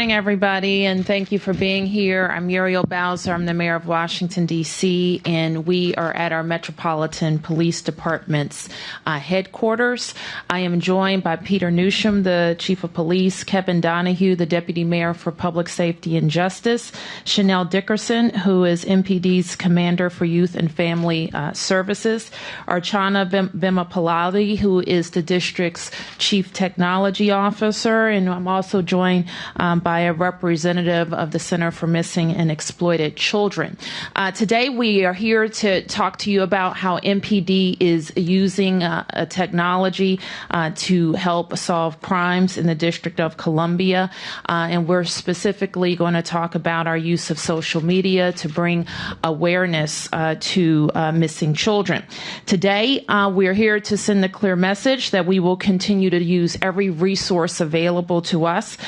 morning, everybody, and thank you for being here. I'm Muriel Bowser. I'm the mayor of Washington, D.C., and we are at our Metropolitan Police Department's headquarters. I am joined by Peter Newsham, the chief of police, Kevin Donahue, the deputy mayor for public safety and justice, Chanel Dickerson, who is MPD's commander for youth and family services, Archana Vimapalali, who is the district's chief technology officer, and I'm also joined by a representative of the Center for Missing and Exploited Children. Today we are here to talk to you about how MPD is using a technology to help solve crimes in the District of Columbia, and we're specifically going to talk about our use of social media to bring awareness to missing children. Today we're here to send the clear message that we will continue to use every resource available to us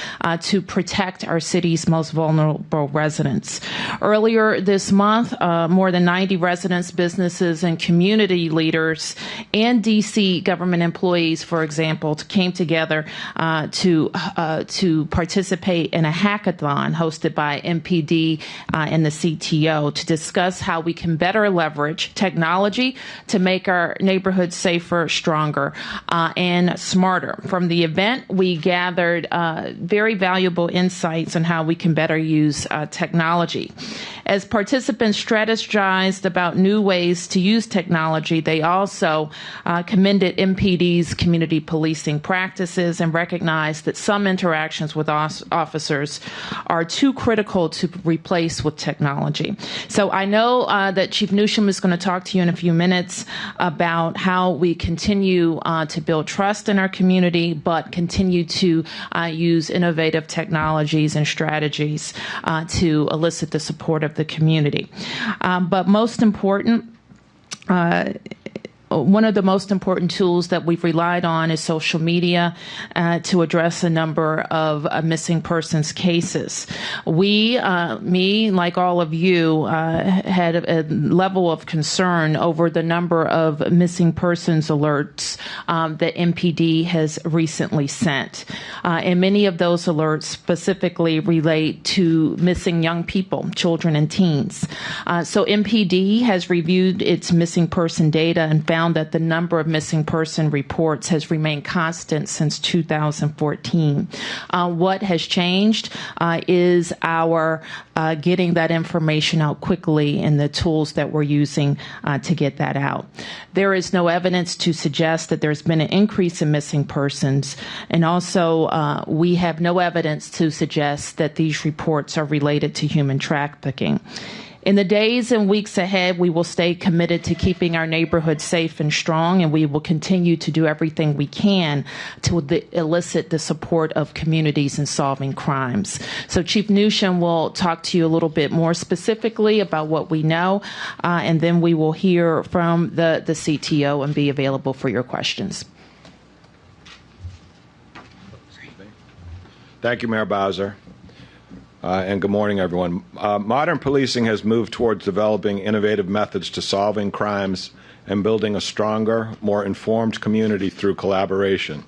to protect our city's most vulnerable residents. Earlier this month, more than 90 residents, businesses, and community leaders and D.C. government employees, for example, came together to participate in a hackathon hosted by MPD and the CTO to discuss how we can better leverage technology to make our neighborhoods safer, stronger, and smarter. From the event, we gathered very valuable insights on how we can better use technology. As participants strategized about new ways to use technology, they also commended MPD's community policing practices and recognized that some interactions with officers are too critical to replace with technology. So I know that Chief Newsham is going to talk to you in a few minutes about how we continue to build trust in our community, but continue to use innovative technologies and strategies to elicit the support of the community. But most important, one of the most important tools that we've relied on is social media to address a number of missing persons cases. We, me, like all of you, had a level of concern over the number of missing persons alerts that MPD has recently sent. And many of those alerts specifically relate to missing young people, children and teens. So MPD has reviewed its missing person data and found that the number of missing person reports has remained constant since 2014. What has changed is our getting that information out quickly and the tools that we're using to get that out. There is no evidence to suggest that there's been an increase in missing persons, and also we have no evidence to suggest that these reports are related to human trafficking. In the days and weeks ahead, we will stay committed to keeping our neighborhoods safe and strong, and we will continue to do everything we can to elicit the support of communities in solving crimes. So Chief Newsham will talk to you a little bit more specifically about what we know, and then we will hear from the CTO and be available for your questions. Thank you, Mayor Bowser. And good morning, everyone. Modern policing has moved towards developing innovative methods to solving crimes and building a stronger, more informed community through collaboration.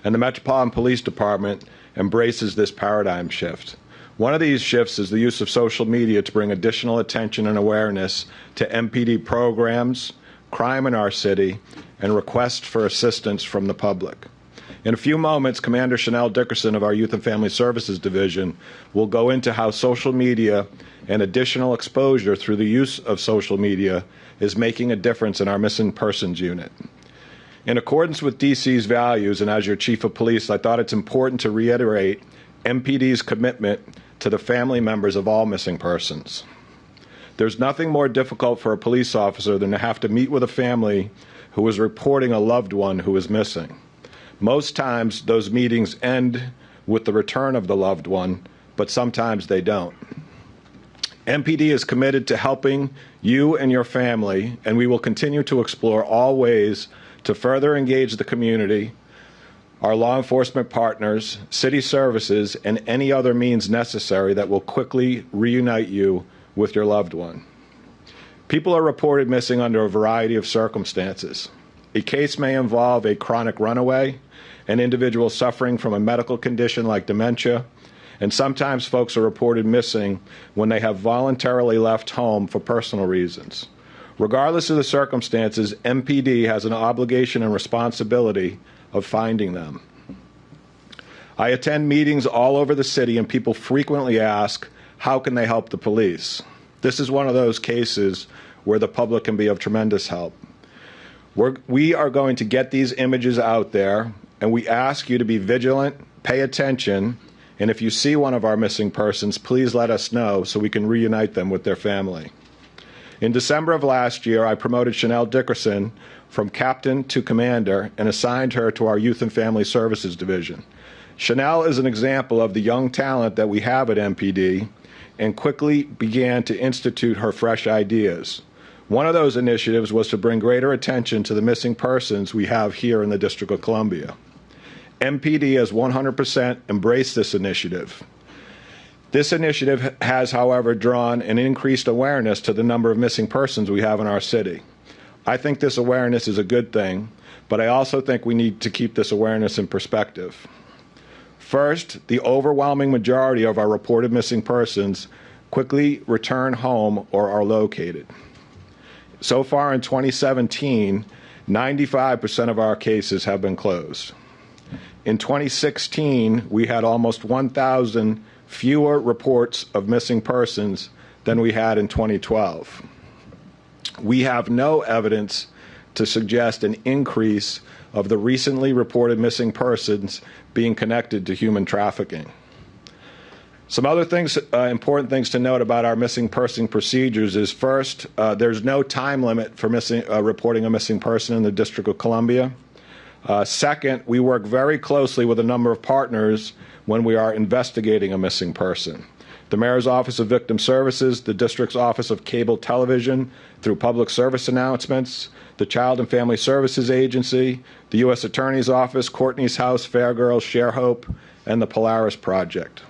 And the Metropolitan Police Department embraces this paradigm shift. One of these shifts is the use of social media to bring additional attention and awareness to MPD programs, crime in our city, and requests for assistance from the public. In a few moments, Commander Chanel Dickerson of our Youth and Family Services Division will go into how social media and additional exposure through the use of social media is making a difference in our missing persons unit. In accordance with DC's values, and as your Chief of Police, I thought it's important to reiterate MPD's commitment to the family members of all missing persons. There's nothing more difficult for a police officer than to have to meet with a family who is reporting a loved one who is missing. Most times, those meetings end with the return of the loved one, but sometimes they don't. MPD is committed to helping you and your family, and we will continue to explore all ways to further engage the community, our law enforcement partners, city services, and any other means necessary that will quickly reunite you with your loved one. People are reported missing under a variety of circumstances. A case may involve a chronic runaway, an individual suffering from a medical condition like dementia, and sometimes folks are reported missing when they have voluntarily left home for personal reasons. Regardless of the circumstances, MPD has an obligation and responsibility of finding them. I attend meetings all over the city, and people frequently ask, how can they help the police? This is one of those cases where the public can be of tremendous help. We are going to get these images out there, and we ask you to be vigilant, pay attention, and if you see one of our missing persons, please let us know so we can reunite them with their family. In December of last year, I promoted Chanel Dickerson from captain to commander and assigned her to our Youth and Family Services Division. Chanel is an example of the young talent that we have at MPD and quickly began to institute her fresh ideas. One of those initiatives was to bring greater attention to the missing persons we have here in the District of Columbia. MPD has 100% embraced this initiative. This initiative has, however, drawn an increased awareness to the number of missing persons we have in our city. I think this awareness is a good thing, but I also think we need to keep this awareness in perspective. First, the overwhelming majority of our reported missing persons quickly return home or are located. So far in 2017, 95% of our cases have been closed. In 2016, we had almost 1,000 fewer reports of missing persons than we had in 2012. We have no evidence to suggest an increase of the recently reported missing persons being connected to human trafficking. Some other things, important things to note about our missing person procedures is first, there's no time limit for reporting a missing person in the District of Columbia. Second, we work very closely with a number of partners when we are investigating a missing person. The Mayor's Office of Victim Services, the District's Office of Cable Television through public service announcements, the Child and Family Services Agency, the U.S. Attorney's Office, Courtney's House, Fair Girls, Share Hope, and the Polaris Project.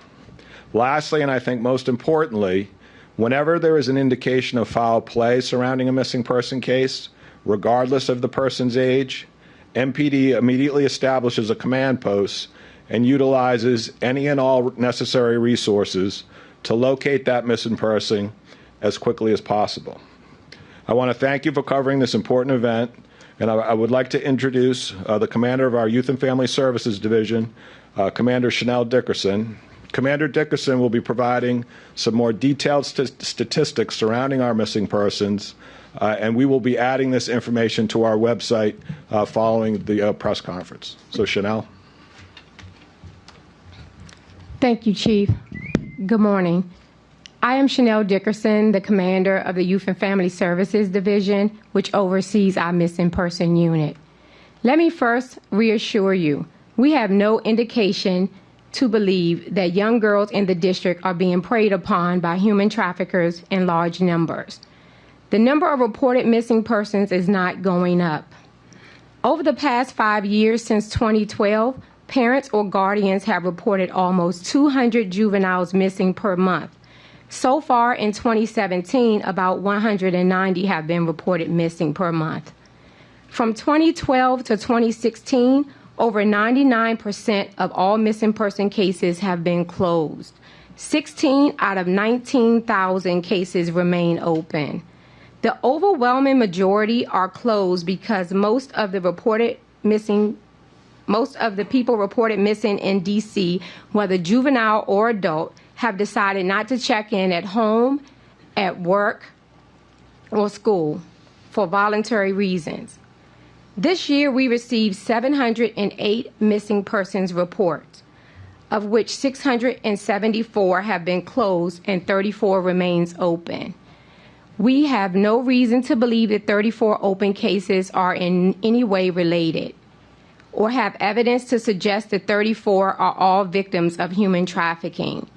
Lastly, and I think most importantly, whenever there is an indication of foul play surrounding a missing person case, regardless of the person's age, MPD immediately establishes a command post and utilizes any and all necessary resources to locate that missing person as quickly as possible. I want to thank you for covering this important event, and I would like to introduce the commander of our Youth and Family Services Division, Commander Chanel Dickerson. Commander Dickerson will be providing some more detailed statistics surrounding our missing persons, and we will be adding this information to our website following the press conference. So, Chanel. Thank you, Chief. Good morning. I am Chanel Dickerson, the commander of the Youth and Family Services Division, which oversees our missing person unit. Let me first reassure you, we have no indication to believe that young girls in the district are being preyed upon by human traffickers in large numbers. The number of reported missing persons is not going up. Over the past 5 years since 2012, parents or guardians have reported almost 200 juveniles missing per month. So far in 2017, about 190 have been reported missing per month. From 2012 to 2016, over 99% of all missing person cases have been closed. 16 out of 19,000 cases remain open. The overwhelming majority are closed because most of the people reported missing in D.C., whether juvenile or adult, have decided not to check in at home, at work, or school for voluntary reasons. This year, we received 708 missing persons reports, of which 674 have been closed and 34 remains open. We have no reason to believe that 34 open cases are in any way related, or have evidence to suggest that 34 are all victims of human trafficking.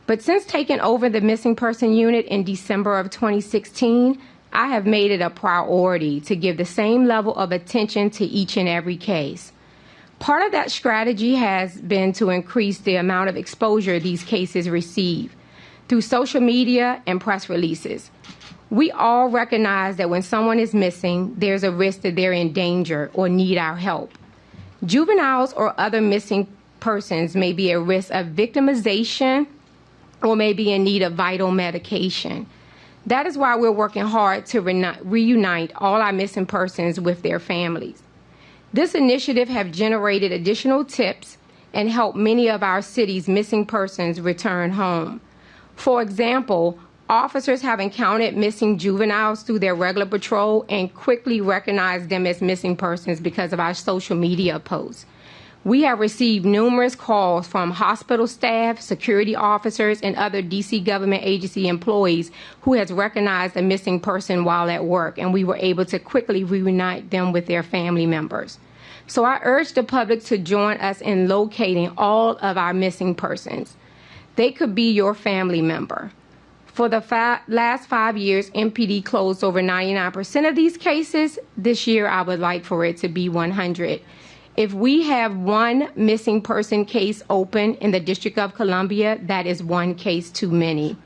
But since taking over the missing person unit in December of 2016, I have made it a priority to give the same level of attention to each and every case. Part of that strategy has been to increase the amount of exposure these cases receive through social media and press releases. We all recognize that when someone is missing, there's a risk that they're in danger or need our help. Juveniles or other missing persons may be at risk of victimization or may be in need of vital medication. That is why we're working hard to reunite all our missing persons with their families. This initiative has generated additional tips and helped many of our city's missing persons return home. For example, officers have encountered missing juveniles through their regular patrol and quickly recognized them as missing persons because of our social media posts. We have received numerous calls from hospital staff, security officers, and other DC government agency employees who has recognized a missing person while at work, and we were able to quickly reunite them with their family members. So I urge the public to join us in locating all of our missing persons. They could be your family member. For the last 5 years, MPD closed over 99% of these cases. This year, I would like for it to be 100. If we have one missing person case open in the District of Columbia, that is one case too many.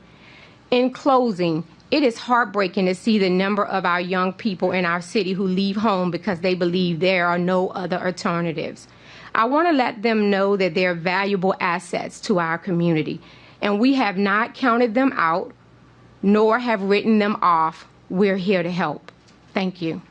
In closing, it is heartbreaking to see the number of our young people in our city who leave home because they believe there are no other alternatives. I want to let them know that they're valuable assets to our community, and we have not counted them out, nor have written them off. We're here to help. Thank you.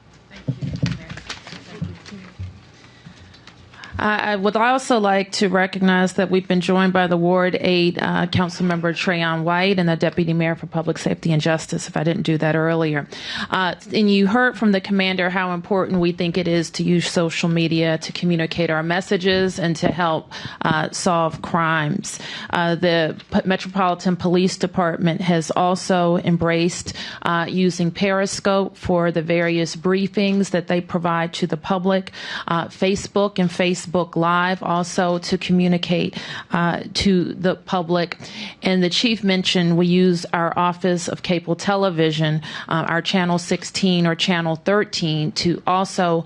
I would also like to recognize that we've been joined by the Ward 8 Councilmember Trayon White and the Deputy Mayor for Public Safety and Justice, if I didn't do that earlier. And you heard from the Commander how important we think it is to use social media to communicate our messages and to help solve crimes. The Metropolitan Police Department has also embraced using Periscope for the various briefings that they provide to the public, Facebook and Facebook Live also to communicate to the public. And the chief mentioned we use our Office of Cable Television, our Channel 16 or Channel 13 to also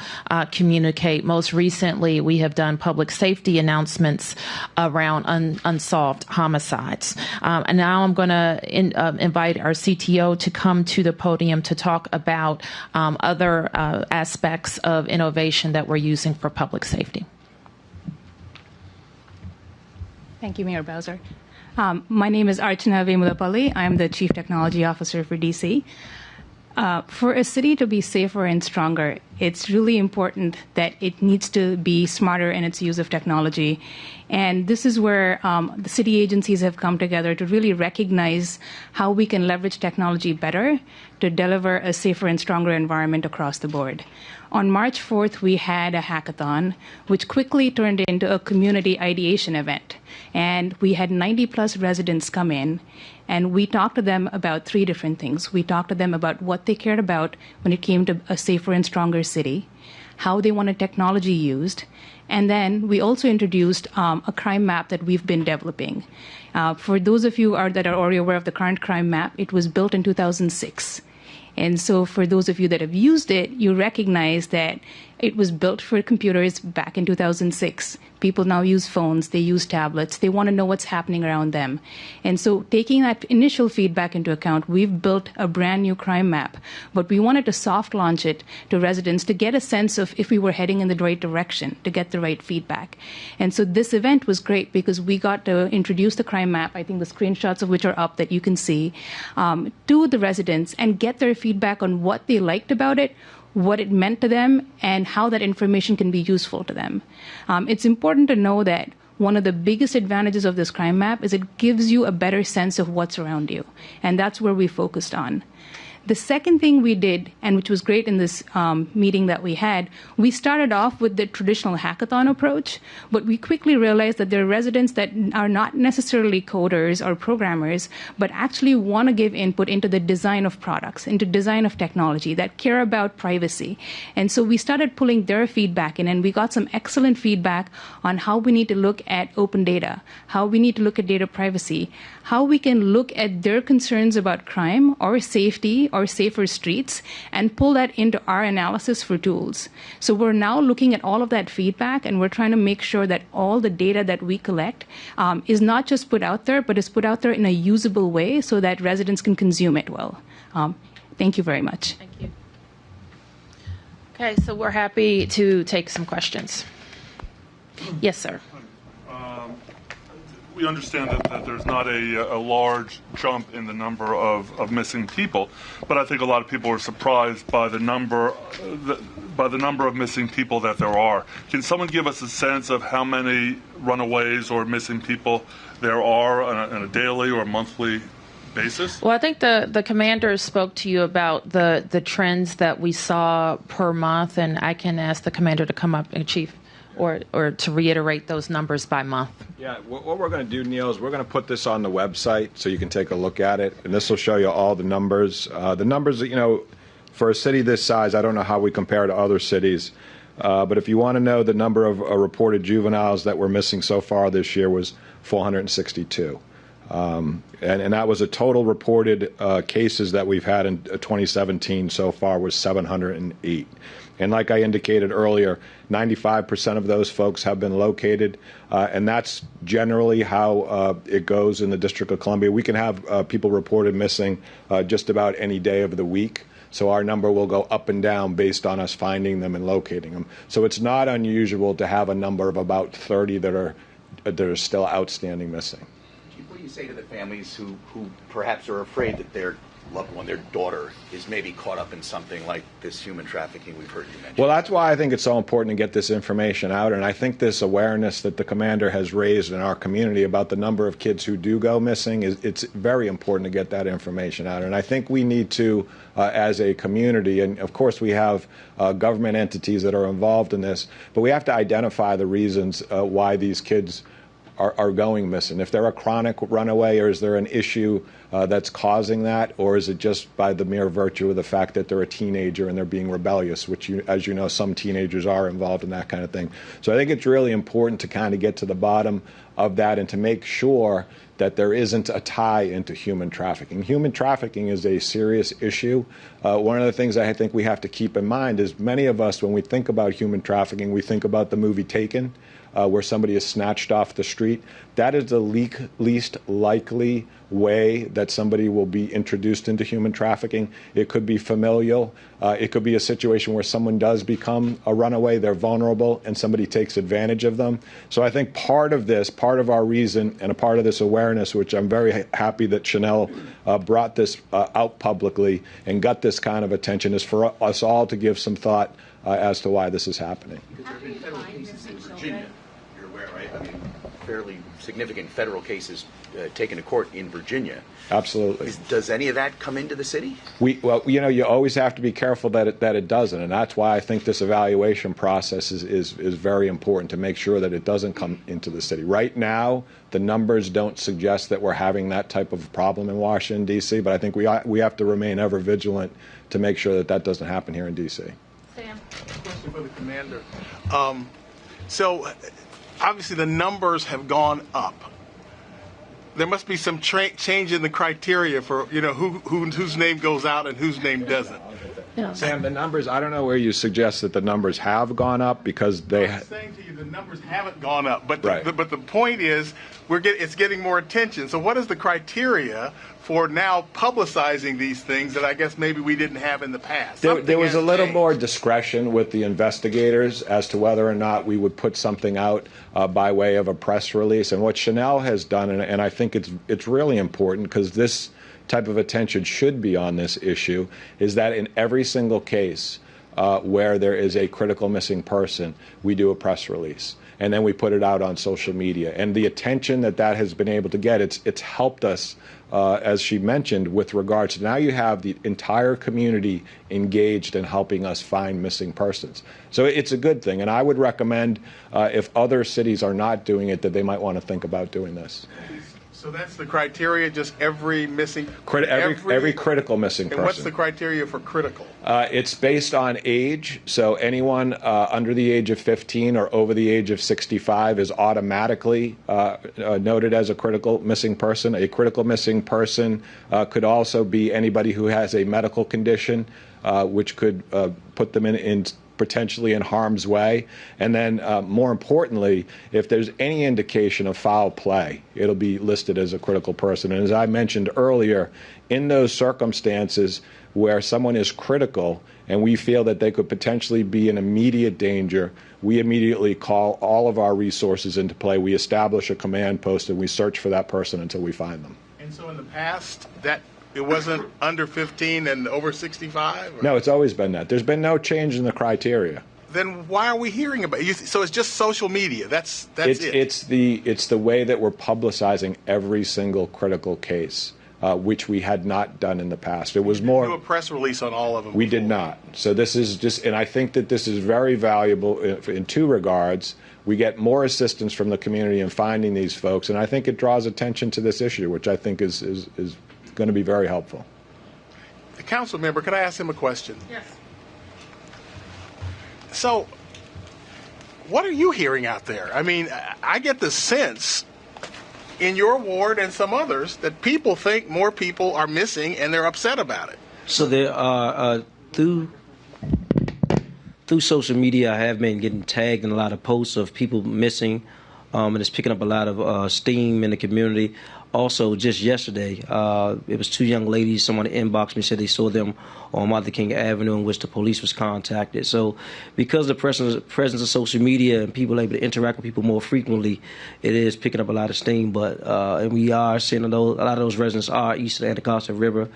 communicate. Most recently, we have done public safety announcements around unsolved homicides. And now I'm going to invite our CTO to come to the podium to talk about other aspects of innovation that we're using for public safety. Thank you, Mayor Bowser. My name is Archana Vemulapalli. I'm the Chief Technology Officer for DC. For a city to be safer and stronger, it's really important that it needs to be smarter in its use of technology. And this is where the city agencies have come together to really recognize how we can leverage technology better to deliver a safer and stronger environment across the board. On March 4th, we had a hackathon, which quickly turned into a community ideation event. And we had 90-plus residents come in, and we talked to them about 3 different things. We talked to them about what they cared about when it came to a safer and stronger city, how they wanted technology used, and then we also introduced a crime map that we've been developing. For those of you that are already aware of the current crime map, it was built in 2006. And so for those of you that have used it, you recognize that it was built for computers back in 2006. People now use phones, they use tablets, they want to know what's happening around them. And so taking that initial feedback into account, we've built a brand new crime map, but we wanted to soft launch it to residents to get a sense of if we were heading in the right direction, to get the right feedback. And so this event was great because we got to introduce the crime map, I think the screenshots of which are up that you can see, to the residents and get their feedback on what they liked about it, what it meant to them, and how that information can be useful to them. It's important to know that one of the biggest advantages of this crime map is it gives you a better sense of what's around you, and that's where we focused on. The second thing we did, and which was great in this meeting that we had, we started off with the traditional hackathon approach, but we quickly realized that there are residents that are not necessarily coders or programmers, but actually want to give input into the design of products, into design of technology, that care about privacy. And so we started pulling their feedback in, and we got some excellent feedback on how we need to look at open data, how we need to look at data privacy, how we can look at their concerns about crime or safety or safer streets and pull that into our analysis for tools. So we're now looking at all of that feedback, and we're trying to make sure that all the data that we collect is not just put out there, but is put out there in a usable way so that residents can consume it well. Thank you very much. Thank you. Okay, so we're happy to take some questions. Yes, sir. we understand that there's not a large jump in the number of missing people, but I think a lot of people are surprised by the number of missing people that there are. Can someone give us a sense of how many runaways or missing people there are on a daily or monthly basis? Well, I think the commander spoke to you about the trends that we saw per month, and I can ask the commander to come up, and Chief, or to reiterate those numbers by month. Yeah, what we're going to do, Neil, is we're going to put this on the website so you can take a look at it, and this will show you all the numbers. The numbers, for a city this size, I don't know how we compare to other cities, but if you want to know, the number of reported juveniles that were missing so far this year was 462. And that was a total reported cases that we've had in 2017 so far was 708. And like I indicated earlier, 95% of those folks have been located, and that's generally how it goes in the District of Columbia. We can have people reported missing just about any day of the week, so our number will go up and down based on us finding them and locating them. So it's not unusual to have a number of about 30 that are still outstanding missing. What do you say to the families who perhaps are afraid that their loved one, their daughter, is maybe caught up in something like this human trafficking we've heard you mention? Well, that's why I think it's so important to get this information out, and I think this awareness that the commander has raised in our community about the number of kids who do go missing, it's very important to get that information out. And I think we need to, as a community, and of course we have government entities that are involved in this, but we have to identify the reasons why these kids are going missing. If they're a chronic runaway, or is there an issue that's causing that, or is it just by the mere virtue of the fact that they're a teenager and they're being rebellious, which, as you know, some teenagers are involved in that kind of thing. So I think it's really important to kind of get to the bottom of that and to make sure that there isn't a tie into human trafficking. Human trafficking is a serious issue. One of the things I think we have to keep in mind is many of us, when we think about human trafficking, we think about the movie Taken, where somebody is snatched off the street. That is the least likely way that somebody will be introduced into human trafficking. It could be familial. It could be a situation where someone does become a runaway, they're vulnerable, and somebody takes advantage of them. So I think part of our reason and a part of this awareness, which I'm very happy that Chanel brought this out publicly and got this kind of attention, is for us all to give some thought as to why this is happening. Because there have been federal cases in Virginia, you're aware, right? I mean, fairly significant federal cases taken to court in Virginia. Absolutely. Does any of that come into the city? Well, you always have to be careful that it doesn't, and that's why I think this evaluation process is very important, to make sure that it doesn't come into the city. Right now, the numbers don't suggest that we're having that type of problem in Washington, D.C., but I think we have to remain ever vigilant to make sure that that doesn't happen here in D.C. Sam. Question for the commander. So, obviously, the numbers have gone up. There must be some change in the criteria for whose name goes out and whose name doesn't. Yeah. Sam, the numbers, I don't know where you suggest that the numbers have gone up, because they... I'm saying to you the numbers haven't gone up, but Right. but the point is it's getting more attention. So what is the criteria for now publicizing these things that I guess maybe we didn't have in the past? There was a little changed. more discretion with the investigators as to whether or not we would put something out by way of a press release. And what Chanel has done, and I think it's really important, because this type of attention should be on this issue, is that in every single case where there is a critical missing person, we do a press release. And then we put it out on social media. And the attention that has been able to get, it's helped us, as she mentioned, with regards to now you have the entire community engaged in helping us find missing persons. So it's a good thing. And I would recommend, if other cities are not doing it, that they might want to think about doing this. So that's the criteria, just every missing... Every critical missing person. And what's the criteria for critical? It's based on age. So anyone under the age of 15 or over the age of 65 is automatically noted as a critical missing person. A critical missing person could also be anybody who has a medical condition, which could put them in potentially in harm's way. And then, more importantly, if there's any indication of foul play, it'll be listed as a critical person. And as I mentioned earlier, in those circumstances where someone is critical and we feel that they could potentially be in immediate danger, we immediately call all of our resources into play. We establish a command post and we search for that person until we find them. And so in the past, that it wasn't under 15 and over 65? Or? No, it's always been that. There's been no change in the criteria. Then why are we hearing about it? So it's just social media. That's it. It's the way that we're publicizing every single critical case, which we had not done in the past. It was more. Do a press release on all of them. We did not. So this is just, and I think that this is very valuable in two regards. We get more assistance from the community in finding these folks, and I think it draws attention to this issue, which I think is going to be very helpful. The council member, could I ask him a question? Yes. So, what are you hearing out there? I mean, I get the sense in your ward and some others that people think more people are missing and they're upset about it. So there are through social media, I have been getting tagged in a lot of posts of people missing, and it's picking up a lot of steam in the community. Also, just yesterday, it was two young ladies. Someone inboxed me, said they saw them on Martin Luther King Avenue, in which the police was contacted. So, because of the presence of social media and people able to interact with people more frequently, it is picking up a lot of steam. But and we are seeing a lot of those residents are east of the Anacostia River,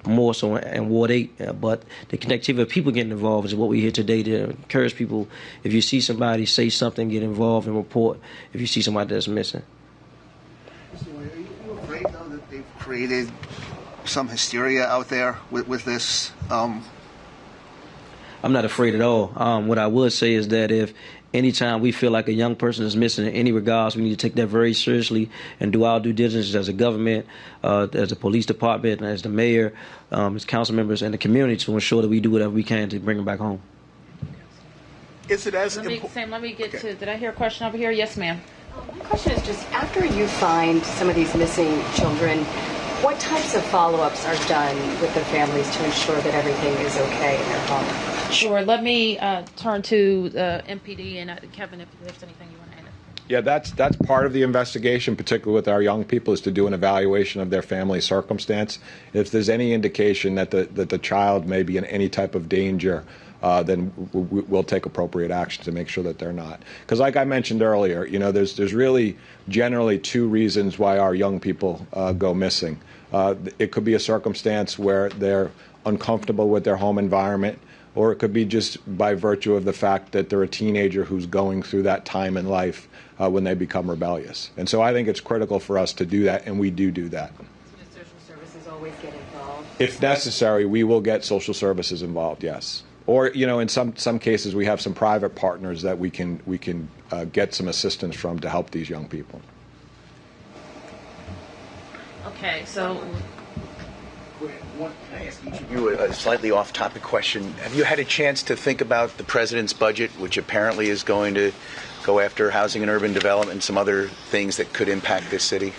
more so in Ward 8. But the connectivity of people getting involved is what we hear today to encourage people. If you see somebody, say something, get involved and report if you see somebody that's missing. Though that they've created some hysteria out there with this? I'm not afraid at all. What I would say is that if anytime we feel like a young person is missing in any regards, we need to take that very seriously and do our due diligence as a government, as a police department, as the mayor, as council members, and the community to ensure that we do whatever we can to bring them back home. Is it as Let me get Okay. to, did I hear a question over here? Yes, ma'am. My question is just, after you find some of these missing children, what types of follow-ups are done with their families to ensure that everything is okay in their home? Sure. Let me turn to MPD and Kevin, if there's anything you want to add. Yeah, that's part of the investigation, particularly with our young people, is to do an evaluation of their family circumstance. If there's any indication that the child may be in any type of danger, then we'll take appropriate action to make sure that they're not. Because like I mentioned earlier, there's really generally two reasons why our young people go missing. It could be a circumstance where they're uncomfortable with their home environment, or it could be just by virtue of the fact that they're a teenager who's going through that time in life when they become rebellious. And so I think it's critical for us to do that, and we do that. So does social services always get involved? If necessary, we will get social services involved, yes. Or, in some cases, we have some private partners that we can get some assistance from to help these young people. Okay, so Can I ask each of you a slightly off-topic question? Have you had a chance to think about the president's budget, which apparently is going to go after housing and urban development and some other things that could impact this city?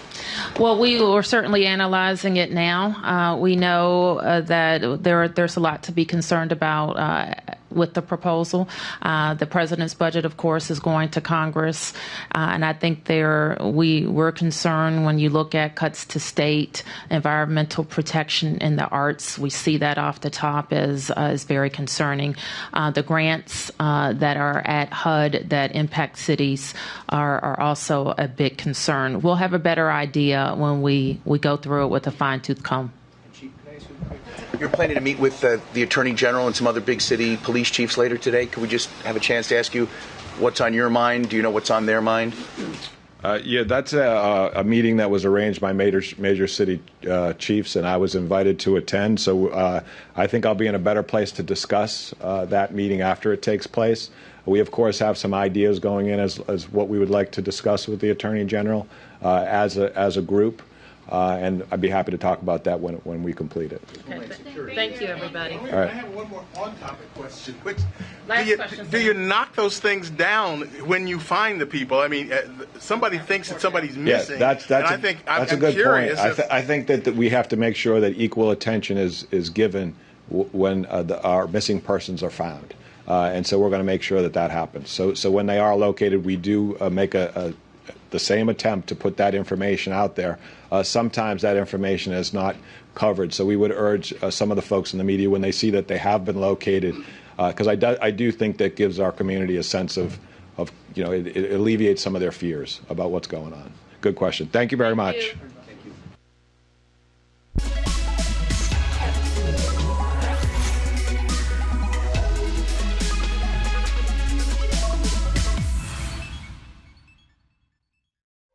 well, we are certainly analyzing it now. We know that there's a lot to be concerned about with the proposal. The president's budget, of course, is going to Congress, and I think we're concerned when you look at cuts to state, environmental protection, and the arts. We see that off the top as very concerning. The grants that are at HUD that impact cities are also a big concern. We'll have a better idea when we go through it with a fine-tooth comb. You're planning to meet with the Attorney General and some other big city police chiefs later today. Could we just have a chance to ask you what's on your mind? Do you know what's on their mind? Yeah, that's a meeting that was arranged by major city chiefs, and I was invited to attend. So I think I'll be in a better place to discuss that meeting after it takes place. We, of course, have some ideas going in as what we would like to discuss with the Attorney General as a group. And I'd be happy to talk about that when we complete it. Okay. Thank you, everybody. right. I have one more on-topic question. Which, Last question, do sir. you knock those things down when you find the people? I mean, somebody thinks that somebody's missing. Yeah, that's I'm a good curious point. I think that we have to make sure that equal attention is given when our missing persons are found. and so we're going to make sure that that happens. So when they are located, we do make the same attempt to put that information out there. Sometimes that information is not covered, so we would urge some of the folks in the media, when they see that they have been located, because I do think that gives our community a sense of it alleviates some of their fears about what's going on. Good question. Thank you very much.